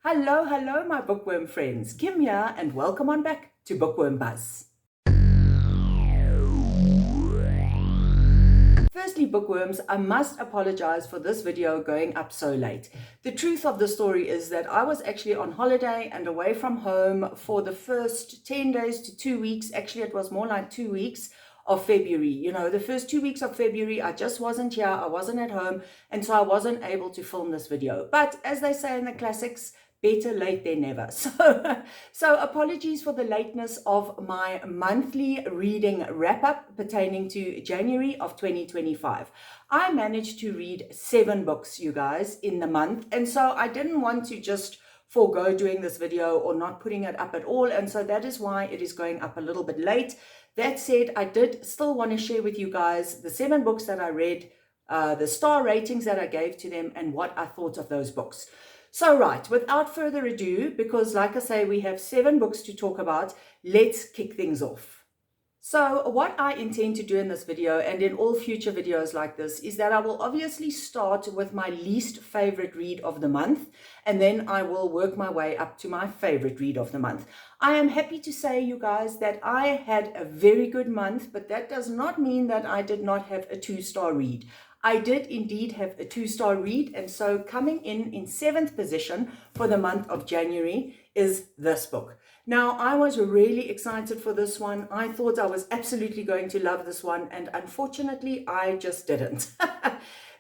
Hello, my bookworm friends. Kim here, and welcome on back to Bookworm Buzz. Firstly, bookworms, I must apologize for this video going up so late. The truth of the story is that I was actually on holiday and away from home for the first 10 days to 2 weeks. Actually, it was more like 2 weeks of February. You know, the first 2 weeks of February, I just wasn't here. I wasn't at home. And so I wasn't able to film this video. But as they say in the classics, better late than never. So apologies for the lateness of my monthly reading wrap-up pertaining to January of 2025. I managed to read 7 books, you guys, in the month. And so I didn't want to just forego doing this video or not putting it up at all. And so that is why it is going up a little bit late. That said, I did still want to share with you guys the 7 books that I read, the star ratings that I gave to them, and what I thought of those books. So right, without further ado, because like I say, we have 7 books to talk about, let's kick things off. So what I intend to do in this video and in all future videos like this is that I will obviously start with my least favorite read of the month, and then I will work my way up to my favorite read of the month. I am happy to say, you guys, that I had a very good month, but that does not mean that I did not have a 2-star read. I did indeed have a 2-star read, and so coming in 7th position for the month of January is this book. Now, I was really excited for this one. I thought I was absolutely going to love this one, and unfortunately, I just didn't.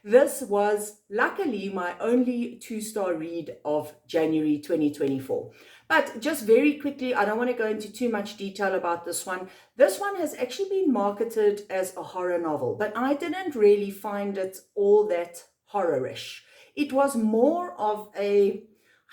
This was luckily my only 2-star read of January 2024. But just very quickly, I don't want to go into too much detail about this one. This one has actually been marketed as a horror novel, but I didn't really find it all that horror-ish. It was more of a,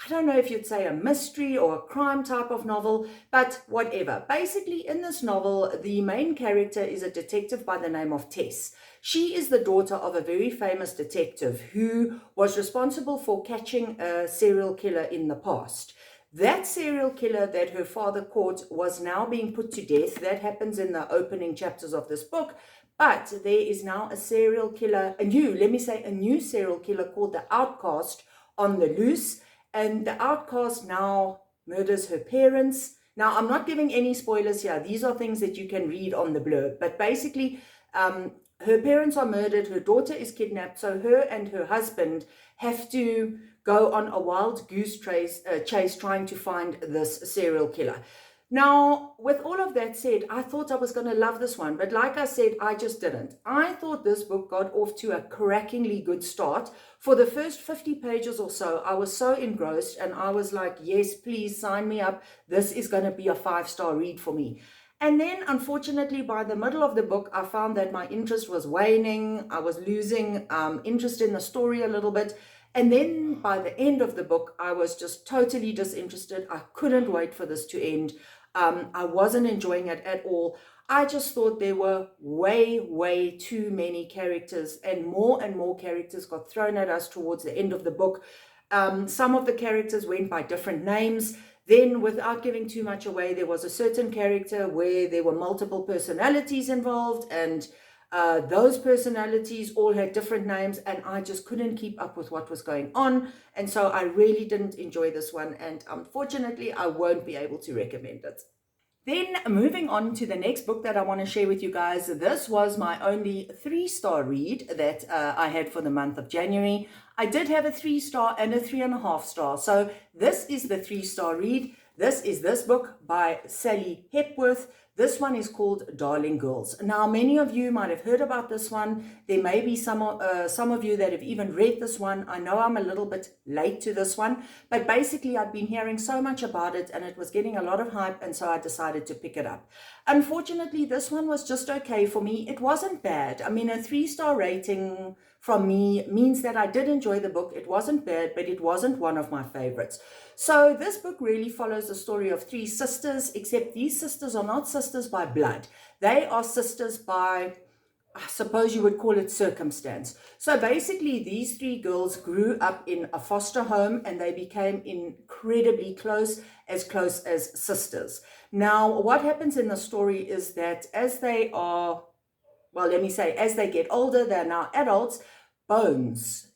I don't know if you'd say a mystery or a crime type of novel, but whatever. Basically, in this novel, the main character is a detective by the name of Tess. She is the daughter of a very famous detective who was responsible for catching a serial killer in the past. That serial killer that her father caught was now being put to death. That happens in the opening chapters of this book. But there is now a serial killer, a new serial killer called the Outcast on the loose. And the Outcast now murders her parents. Now, I'm not giving any spoilers here. These are things that you can read on the blurb. But basically, her parents are murdered. Her daughter is kidnapped. So her and her husband have to go on a wild goose chase trying to find this serial killer. Now, with all of that said, I thought I was going to love this one, but like I said, I just didn't. I thought this book got off to a crackingly good start. For the first 50 pages or so, I was so engrossed and I was like, yes, please sign me up. This is going to be a 5-star read for me. And then, unfortunately, by the middle of the book, I found that my interest was waning. I was losing interest in the story a little bit. And then by the end of the book, I was just totally disinterested. I couldn't wait for this to end. I wasn't enjoying it at all. I just thought there were way too many characters, and more characters got thrown at us towards the end of the book. Some of the characters went by different names. Then, without giving too much away, there was a certain character where there were multiple personalities involved, and those personalities all had different names, and I just couldn't keep up with what was going on. And so I really didn't enjoy this one, and unfortunately, I won't be able to recommend it. Then moving on to the next book that I want to share with you guys. This was my only 3-star read that I had for the month of January. I did have a 3-star and a 3.5-star. So this is the 3-star read. This is this book by Sally Hepworth. This one is called Darling Girls. Now, many of you might have heard about this one. There may be some of you that have even read this one. I know I'm a little bit late to this one, but basically I'd been hearing so much about it and it was getting a lot of hype, and so I decided to pick it up. Unfortunately, this one was just okay for me. It wasn't bad. I mean, a 3-star rating from me means that I did enjoy the book. It wasn't bad, but it wasn't one of my favorites. So this book really follows the story of 3 sisters, except these sisters are not sisters by blood. They are sisters by, I suppose you would call it, circumstance. So basically, these 3 girls grew up in a foster home and they became incredibly close as sisters. Now, what happens in the story is that as they are, well, let me say, as they get older, they're now adults,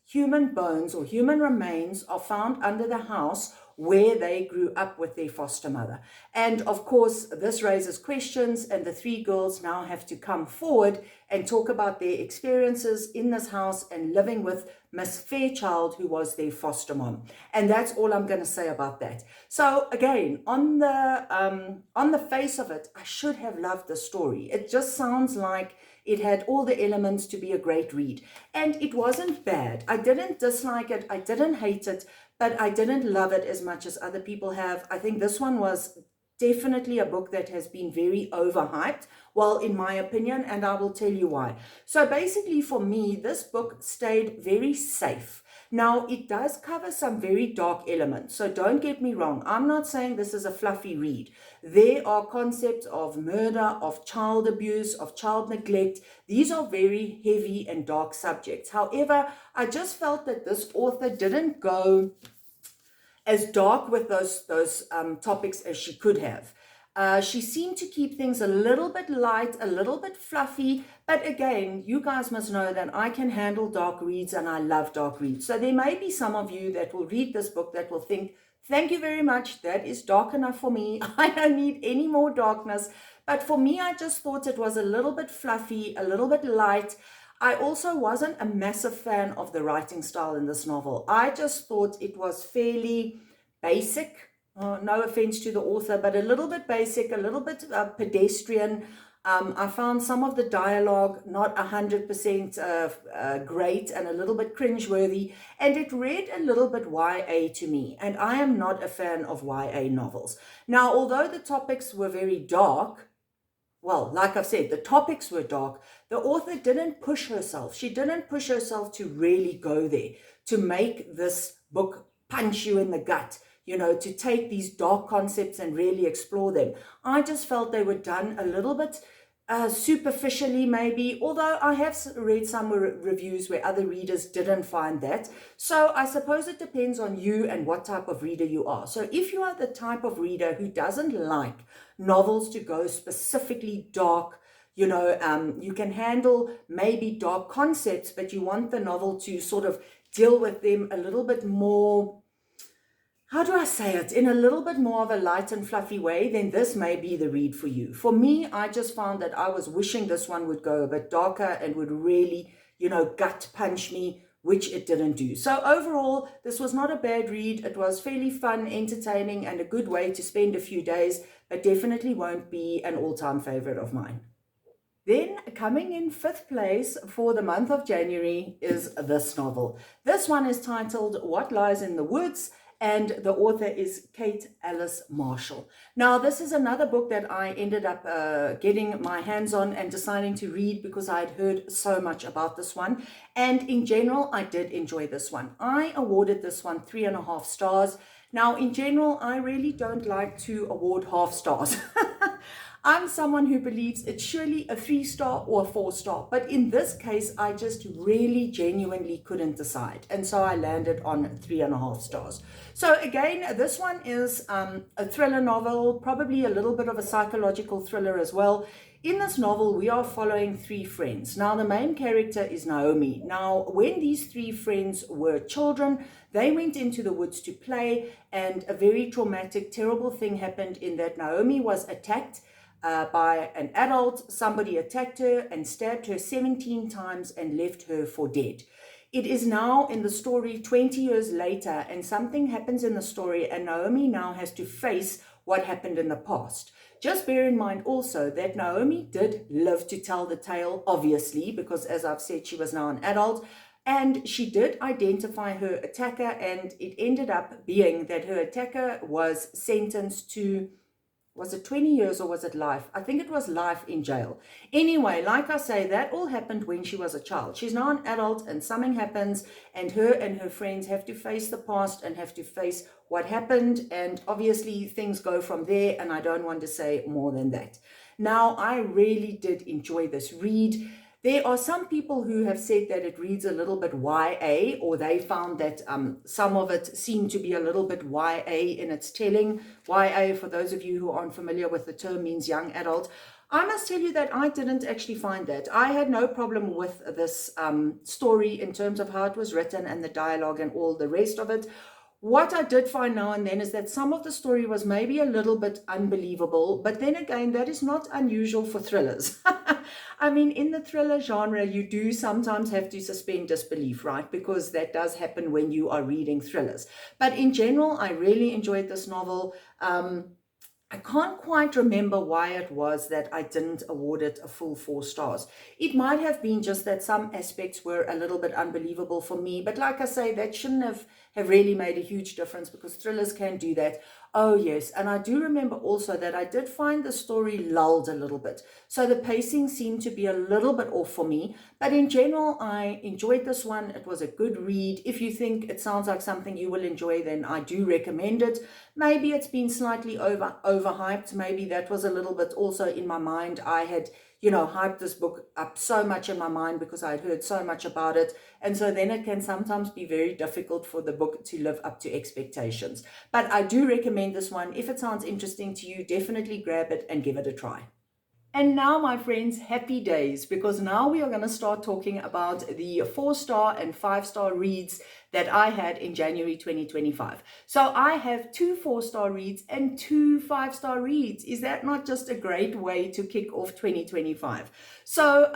human bones or human remains are found under the house where they grew up with their foster mother. And of course, this raises questions, and the three girls now have to come forward and talk about their experiences in this house and living with Miss Fairchild, who was their foster mom. And that's all I'm going to say about that. So again, on the face of it, I should have loved the story. It just sounds like it had all the elements to be a great read. And it wasn't bad. I didn't dislike it. I didn't hate it, but I didn't love it as much as other people have. I think this one was definitely a book that has been very overhyped, well, in my opinion, and I will tell you why. So basically for me, this book stayed very safe. Now, it does cover some very dark elements, so don't get me wrong. I'm not saying this is a fluffy read. There are concepts of murder, of child abuse, of child neglect. These are very heavy and dark subjects. However, I just felt that this author didn't go as dark with those topics as she could have. She seemed to keep things a little bit light, a little bit fluffy, but again, you guys must know that I can handle dark reads and I love dark reads. So there may be some of you that will read this book that will think, thank you very much, that is dark enough for me. I don't need any more darkness. But for me, I just thought it was a little bit fluffy, a little bit light. I also wasn't a massive fan of the writing style in this novel. I just thought it was fairly basic. No offense to the author, but a little bit basic, a little bit pedestrian. I found some of the dialogue not 100% great and a little bit cringeworthy, and it read a little bit YA to me, and I am not a fan of YA novels. Now, although the topics were very dark, well, like I've said, the topics were dark, the author didn't push herself. She didn't push herself to really go there, to make this book punch you in the gut, you know, to take these dark concepts and really explore them. I just felt they were done a little bit superficially maybe, although I have read some reviews where other readers didn't find that. So I suppose it depends on you and what type of reader you are. So if you are the type of reader who doesn't like novels to go specifically dark, you know, you can handle maybe dark concepts, but you want the novel to sort of deal with them a little bit more, how do I say it, in a little bit more of a light and fluffy way, then this may be the read for you. For me, I just found that I was wishing this one would go a bit darker and would really, you know, gut punch me, which it didn't do. So overall, this was not a bad read. It was fairly fun, entertaining, and a good way to spend a few days, but definitely won't be an all-time favorite of mine. Then coming in 5th place for the month of January is this novel. This one is titled What Lies in the Woods, and the author is Kate Alice Marshall. Now, this is another book that I ended up getting my hands on and deciding to read because I had heard so much about this one. And in general, I did enjoy this one. I awarded this one 3.5 stars. Now, in general, I really don't like to award half stars. I'm someone who believes it's surely a 3-star or a 4-star, but in this case, I just really genuinely couldn't decide, and so I landed on 3.5 stars. So again, this one is a thriller novel, probably a little bit of a psychological thriller as well. In this novel, we are following 3 friends. Now, the main character is Naomi. Now, when these 3 friends were children, they went into the woods to play, and a very traumatic, terrible thing happened in that Naomi was attacked by an adult. Somebody attacked her and stabbed her 17 times and left her for dead. It is now in the story 20 years later, and something happens in the story, and Naomi now has to face what happened in the past. Just bear in mind also that Naomi did live to tell the tale, obviously, because as I've said, she was now an adult, and she did identify her attacker, and it ended up being that her attacker was sentenced to, was it 20 years or was it life? I think it was life in jail. Anyway, like I say, that all happened when she was a child. She's now an adult and something happens, and her friends have to face the past and have to face what happened. And obviously things go from there, and I don't want to say more than that. Now, I really did enjoy this read. There are some people who have said that it reads a little bit YA, or they found that some of it seemed to be a little bit YA in its telling. YA, for those of you who aren't familiar with the term, means young adult. I must tell you that I didn't actually find that. I had no problem with this story in terms of how it was written and the dialogue and all the rest of it. What I did find now and then is that some of the story was maybe a little bit unbelievable, but then again, that is not unusual for thrillers. I mean, in the thriller genre, you do sometimes have to suspend disbelief, right? Because that does happen when you are reading thrillers. But in general, I really enjoyed this novel. I can't quite remember why it was that I didn't award it a full 4 stars. It might have been just that some aspects were a little bit unbelievable for me. But like I say, that shouldn't have really made a huge difference because thrillers can do that. Oh, yes. And I do remember also that I did find the story lulled a little bit. So the pacing seemed to be a little bit off for me. But in general, I enjoyed this one. It was a good read. If you think it sounds like something you will enjoy, then I do recommend it. Maybe it's been slightly overhyped. Maybe that was a little bit also in my mind. I had, hyped this book up so much in my mind because I had heard so much about it. And so then it can sometimes be very difficult for the book to live up to expectations. But I do recommend this one. If it sounds interesting to you, definitely grab it and give it a try. And now, my friends, happy days, because now we are going to start talking about the 4-star and 5-star reads that I had in January 2025. So I have 2 4-star reads and 2 5-star reads. Is that not just a great way to kick off 2025? So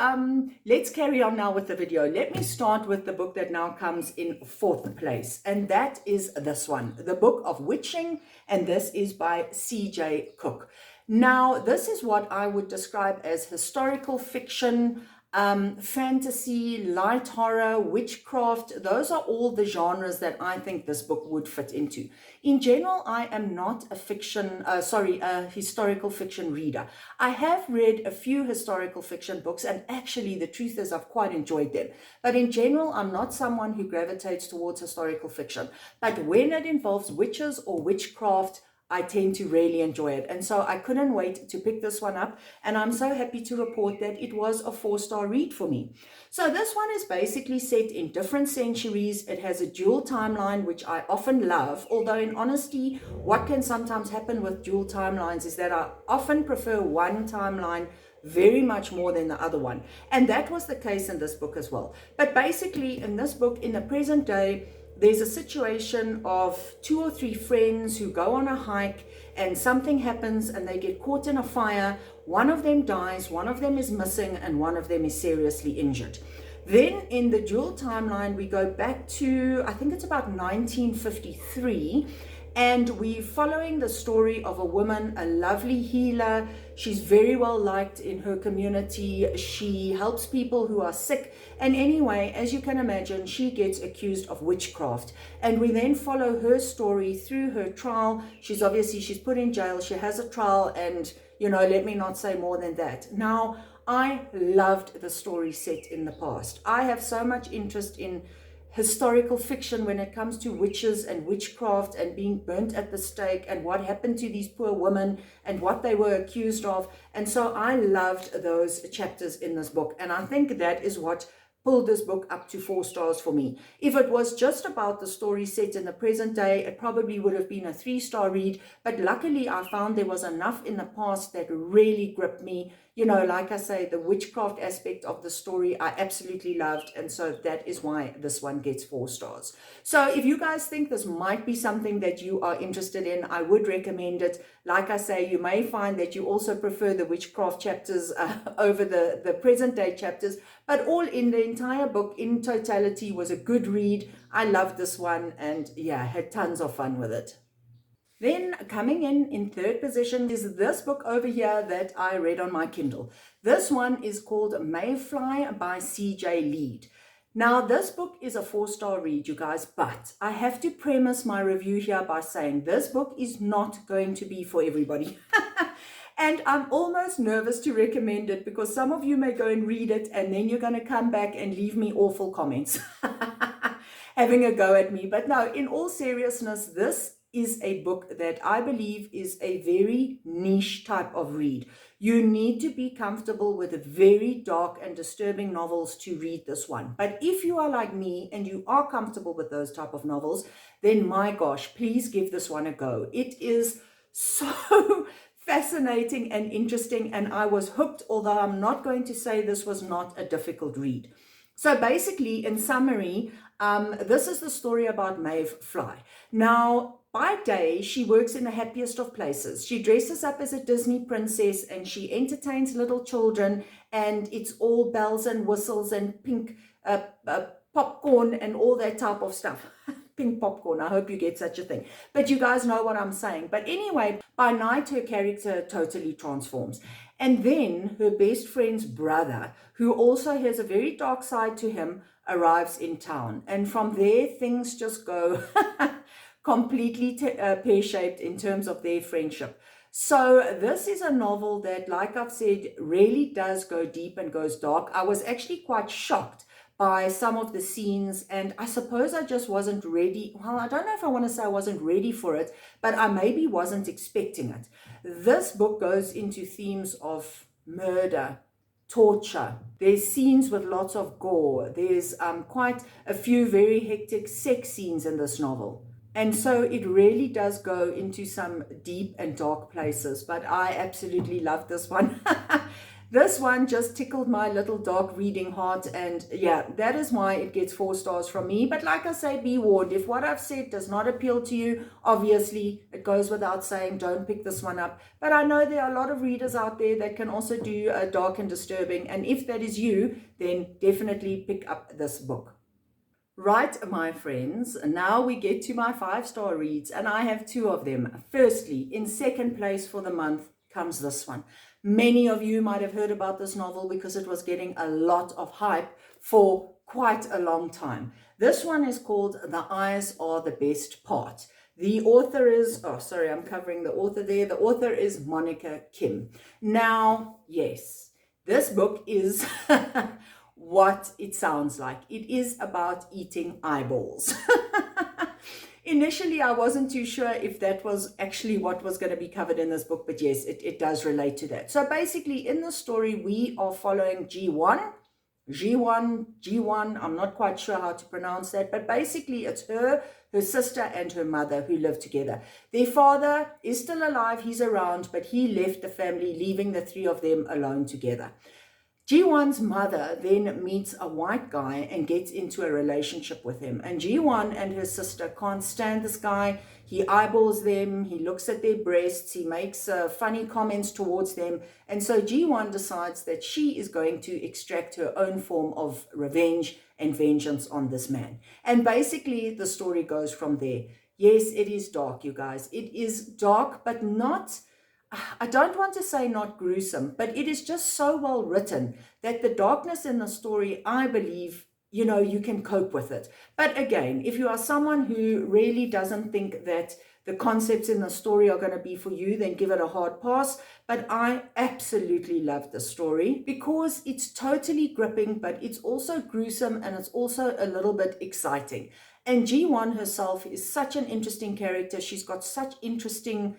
let's carry on now with the video. Let me start with the book that now comes in 4th place, and that is this one, The Book of Witching, and this is by C.J. Cook. Now, this is what I would describe as historical fiction, fantasy, light horror, witchcraft. Those are all the genres that I think this book would fit into. In general, I am not a historical fiction reader. I have read a few historical fiction books, and actually the truth is I've quite enjoyed them. But in general, I'm not someone who gravitates towards historical fiction. But when it involves witches or witchcraft, I tend to really enjoy it. And so I couldn't wait to pick this one up. And I'm so happy to report that it was a 4-star read for me. So this one is basically set in different centuries. It has a dual timeline, which I often love. Although in honesty, what can sometimes happen with dual timelines is that I often prefer one timeline very much more than the other one. And that was the case in this book as well. But basically in this book, in the present day, there's a situation of 2 or 3 friends who go on a hike and something happens and they get caught in a fire. One of them dies, one of them is missing, and one of them is seriously injured. Then in the dual timeline, we go back to, I think it's about 1953. And we're following the story of a woman, a lovely healer. She's very well liked in her community. She helps people who are sick. And anyway, as you can imagine, she gets accused of witchcraft. And we then follow her story through her trial. She's put in jail. She has a trial, and, let me not say more than that. Now, I loved the story set in the past. I have so much interest in historical fiction when it comes to witches and witchcraft and being burnt at the stake and what happened to these poor women and what they were accused of. And so I loved those chapters in this book. And I think that is what pulled this book up to 4 stars for me. If it was just about the story set in the present day, it probably would have been a 3-star read. But luckily, I found there was enough in the past that really gripped me. Like I say, the witchcraft aspect of the story I absolutely loved. And so that is why this one gets 4 stars. So if you guys think this might be something that you are interested in, I would recommend it. Like I say, you may find that you also prefer the witchcraft chapters over the present day chapters. But all in, the entire book in totality was a good read. I loved this one and had tons of fun with it. Then coming in 3rd position is this book over here that I read on my Kindle. This one is called Maeve Fly by C.J. Lead. Now, this book is a 4-star read, you guys, but I have to premise my review here by saying this book is not going to be for everybody. And I'm almost nervous to recommend it because some of you may go and read it and then you're going to come back and leave me awful comments having a go at me. But no, in all seriousness, this is a book that I believe is a very niche type of read. You need to be comfortable with very dark and disturbing novels to read this one. But if you are like me and you are comfortable with those type of novels, then my gosh, please give this one a go. It is so fascinating and interesting, and I was hooked, although I'm not going to say this was not a difficult read. So basically, in summary, This is the story about Maeve Fly. Now, by day, she works in the happiest of places. She dresses up as a Disney princess and she entertains little children, and it's all bells and whistles and pink popcorn and all that type of stuff. Pink popcorn, I hope you get such a thing. But you guys know what I'm saying. But anyway, by night, her character totally transforms. And then her best friend's brother, who also has a very dark side to him, arrives in town. And from there, things just go completely pear-shaped in terms of their friendship. So this is a novel that, like I've said, really does go deep and goes dark. I was actually quite shocked by some of the scenes, and I suppose I just wasn't ready. Well, I don't know if I want to say I wasn't ready for it, but I maybe wasn't expecting it. This book goes into themes of murder, torture. There's scenes with lots of gore. There's quite a few very hectic sex scenes in this novel. And so it really does go into some deep and dark places, but I absolutely love this one. This one just tickled my little dark reading heart, and yeah, that is why it gets 4 stars from me. But like I say, be warned, if what I've said does not appeal to you, obviously it goes without saying, don't pick this one up. But I know there are a lot of readers out there that can also do dark and disturbing, and if that is you, then definitely pick up this book. Right, my friends, now we get to my 5-star reads, and I have 2 of them. Firstly, in second place for the month comes this one. Many of you might have heard about this novel because it was getting a lot of hype for quite a long time. This one is called The Eyes Are the Best Part. The author is, oh, sorry, I'm covering the author there. The author is Monica Kim. Now, yes, this book is what it sounds like. It is about eating eyeballs. Initially, I wasn't too sure if that was actually what was going to be covered in this book, but yes, it does relate to that. So basically, in the story, we are following G1, I'm not quite sure how to pronounce that, but basically it's her sister, and her mother who live together. Their father is still alive, he's around, but he left the family, leaving the 3 of them alone together. G1's mother then meets a white guy and gets into a relationship with him. And G1 and her sister can't stand this guy. He eyeballs them, he looks at their breasts, he makes funny comments towards them. And so G1 decides that she is going to extract her own form of revenge and vengeance on this man. And basically the story goes from there. Yes, it is dark, you guys. It is dark, but not, I don't want to say not gruesome, but it is just so well written that the darkness in the story, I believe, you know, you can cope with it. But again, if you are someone who really doesn't think that the concepts in the story are going to be for you, then give it a hard pass. But I absolutely love the story because it's totally gripping, but it's also gruesome and it's also a little bit exciting. And G1 herself is such an interesting character. She's got such interesting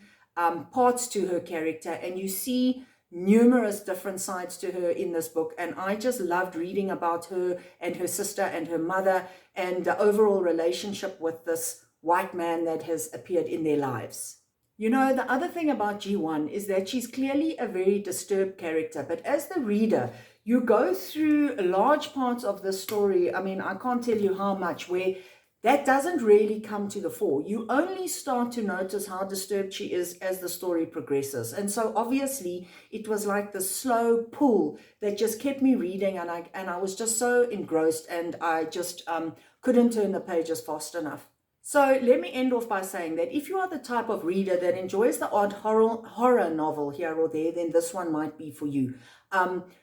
parts to her character, and you see numerous different sides to her in this book, and I just loved reading about her and her sister and her mother and the overall relationship with this white man that has appeared in their lives. You know, the other thing about G1 is that she's clearly a very disturbed character, but as the reader, you go through large parts of the story, I mean, I can't tell you how much, where that doesn't really come to the fore. You only start to notice how disturbed she is as the story progresses. And so obviously it was like the slow pull that just kept me reading, and I was just so engrossed, and I just couldn't turn the pages fast enough. So let me end off by saying that if you are the type of reader that enjoys the odd horror novel here or there, then this one might be for you.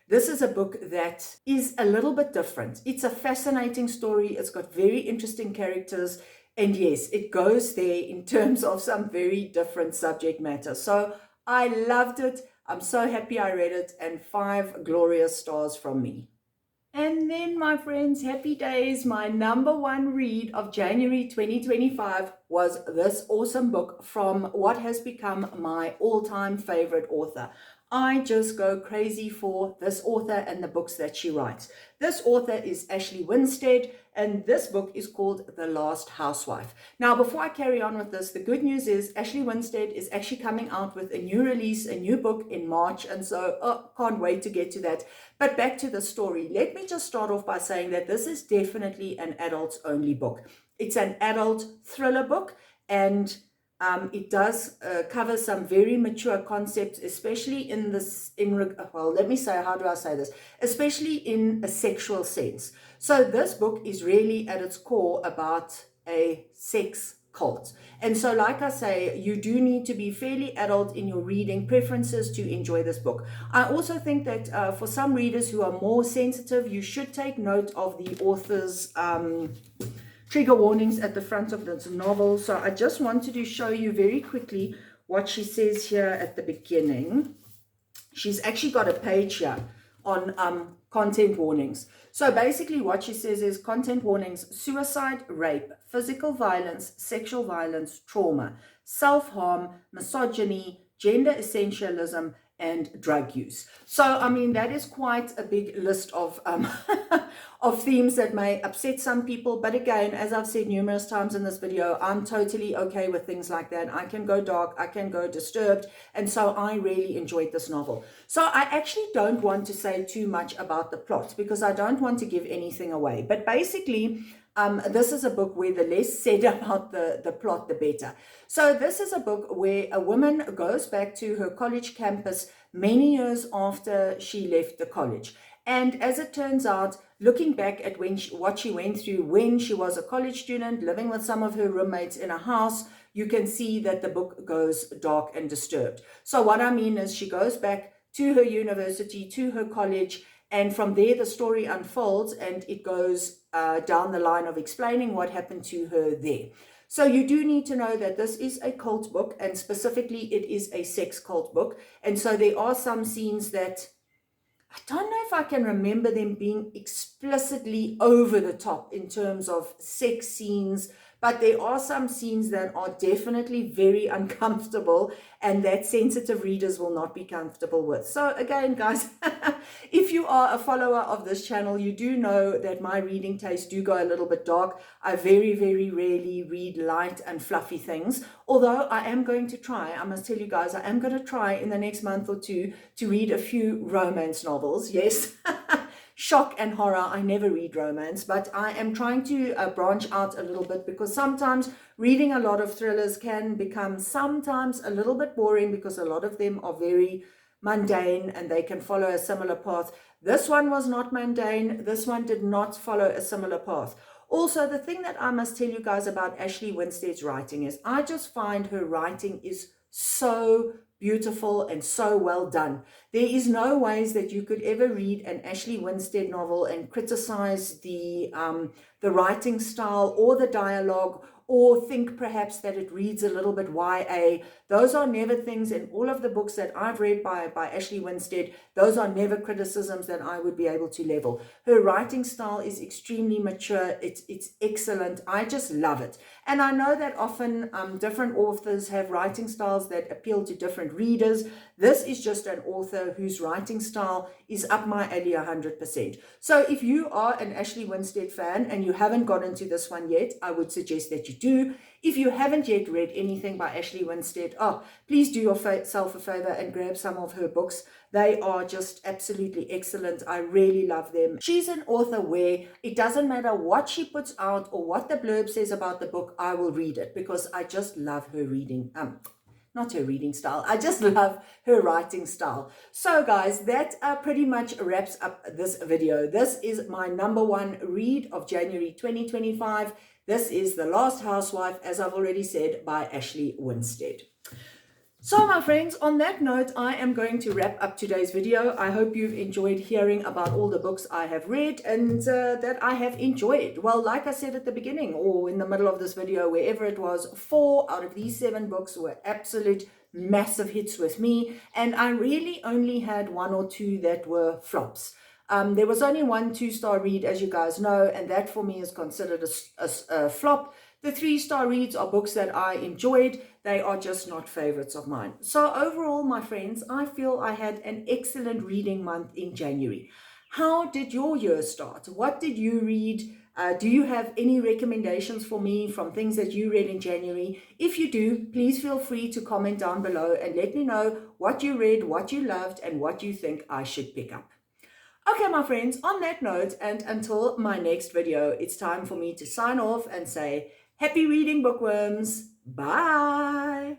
This is a book that is a little bit different. It's a fascinating story. It's got very interesting characters. And yes, it goes there in terms of some very different subject matter. So I loved it. I'm so happy I read it, and 5 glorious stars from me. And then, my friends, happy days. My #1 read of January 2025 was this awesome book from what has become my all-time favorite author. I just go crazy for this author and the books that she writes. This author is Ashley Winstead, and this book is called The Last Housewife. Now, before I carry on with this, the good news is Ashley Winstead is actually coming out with a new release, a new book in March, and so can't wait to get to that. But back to the story. Let me just start off by saying that this is definitely an adults-only book. It's an adult thriller book, and it does cover some very mature concepts, especially in this, well, let me say, how do I say this? Especially in a sexual sense. So this book is really at its core about a sex cult. And so, like I say, you do need to be fairly adult in your reading preferences to enjoy this book. I also think that for some readers who are more sensitive, you should take note of the author's trigger warnings at the front of this novel. So I just wanted to show you very quickly what she says here at the beginning. She's actually got a page here on content warnings. So basically what she says is content warnings: suicide, rape, physical violence, sexual violence, trauma, self-harm, misogyny, gender essentialism, and drug use. So, I mean, that is quite a big list of of themes that may upset some people. But again, as I've said numerous times in this video, I'm totally okay with things like that. I can go dark, I can go disturbed. And so I really enjoyed this novel. So I actually don't want to say too much about the plot because I don't want to give anything away. But basically, this is a book where the less said about the plot, the better. So this is a book where a woman goes back to her college campus many years after she left the college. And as it turns out, looking back at what she went through when she was a college student, living with some of her roommates in a house, you can see that the book goes dark and disturbed. So what I mean is she goes back to her university, to her college, and from there the story unfolds and it goes down the line of explaining what happened to her there. So you do need to know that this is a cult book, and specifically it is a sex cult book. And so there are some scenes that I don't know if I can remember them being explicitly over the top in terms of sex scenes, but there are some scenes that are definitely very uncomfortable and that sensitive readers will not be comfortable with. So again, guys, if you are a follower of this channel, you do know that my reading tastes do go a little bit dark. I very, very rarely read light and fluffy things, although I am going to try, I must tell you guys, I am going to try in the next month or two to read a few romance novels. Yes. Shock and horror, I never read romance, but I am trying to branch out a little bit because sometimes reading a lot of thrillers can become sometimes a little bit boring because a lot of them are very mundane and they can follow a similar path. This one was not mundane. This one did not follow a similar path. Also, the thing that I must tell you guys about Ashley Winstead's writing is I just find her writing is so beautiful and so well done. There is no ways that you could ever read an Ashley Winstead novel and criticize the writing style or the dialogue, or think perhaps that it reads a little bit YA. Those are never things in all of the books that I've read by Ashley Winstead. Those are never criticisms that I would be able to level. Her writing style is extremely mature. It's excellent. I just love it. And I know that often different authors have writing styles that appeal to different readers. This is just an author whose writing style is up my alley 100%. So if you are an Ashley Winstead fan and you haven't got into this one yet, I would suggest that you do. If you haven't yet read anything by Ashley Winstead, please do yourself a favor and grab some of her books. They are just absolutely excellent. I really love them. She's an author where it doesn't matter what she puts out or what the blurb says about the book, I will read it because I just love her reading. Not her reading style. I just love her writing style. So guys, that pretty much wraps up this video. This is my #1 read of January 2025. This is The Last Housewife, as I've already said, by Ashley Winstead. So my friends, on that note, I am going to wrap up today's video. I hope you've enjoyed hearing about all the books I have read and that I have enjoyed. Well, like I said at the beginning or in the middle of this video, wherever it was, 4 out of these 7 books were absolute massive hits with me. And I really only had 1 or 2 that were flops. There was only one 2-star read, as you guys know, and that for me is considered a flop. The 3-star reads are books that I enjoyed. They are just not favorites of mine. So overall, my friends, I feel I had an excellent reading month in January. How did your year start? What did you read? Do you have any recommendations for me from things that you read in January? If you do, please feel free to comment down below and let me know what you read, what you loved, and what you think I should pick up. Okay, my friends, on that note, and until my next video, it's time for me to sign off and say, happy reading, bookworms. Bye.